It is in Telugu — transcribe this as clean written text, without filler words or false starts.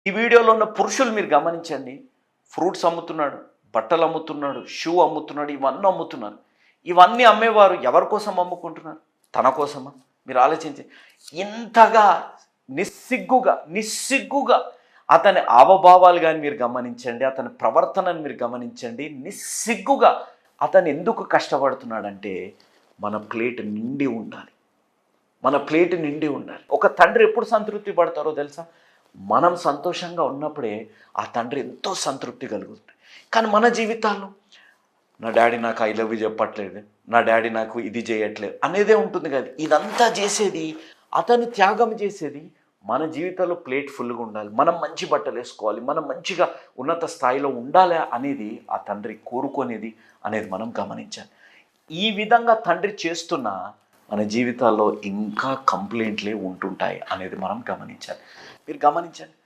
ఈ వీడియోలో ఉన్న పురుషులు మీరు గమనించండి. ఫ్రూట్స్ అమ్ముతున్నాడు, బట్టలు అమ్ముతున్నాడు, షూ అమ్ముతున్నాడు, ఇవన్నీ అమ్ముతున్నారు. ఇవన్నీ అమ్మేవారు ఎవరి కోసం అమ్ముకుంటున్నారు? తన కోసమా? మీరు ఆలోచించి ఇంతగా నిస్సిగ్గుగా అతని హావభావాలు కానీ మీరు గమనించండి, అతని ప్రవర్తనను మీరు గమనించండి. నిస్సిగ్గుగా అతను ఎందుకు కష్టపడుతున్నాడంటే మన ప్లేట్ నిండి ఉండాలి. మన ప్లేట్ నిండి ఉండాలి. ఒక తండ్రి ఎప్పుడు సంతృప్తి పడతారో తెలుసా? మనం సంతోషంగా ఉన్నప్పుడే ఆ తండ్రి ఎంతో సంతృప్తి కలుగుతుంది. కానీ మన జీవితాల్లో నా డాడీ నాకు ఐ లవ్ యూ చెప్పట్లేదు, నా డాడీ నాకు ఇది చేయట్లేదు అనేదే ఉంటుంది కదా. ఇదంతా చేసేది, అతను త్యాగం చేసేది మన జీవితంలో ప్లేట్ ఫుల్గా ఉండాలి, మనం మంచి బట్టలు వేసుకోవాలి, మనం మంచిగా ఉన్నత స్థాయిలో ఉండాలి అనేది ఆ తండ్రి కోరుకునేది అనేది మనం గమనించాలి. ఈ విధంగా తండ్రి చేస్తున్న మన జీవితాల్లో ఇంకా కంప్లైంట్లే ఉంటుంటాయి అనేది మనం గమనించాలి. మీరు గమనించండి.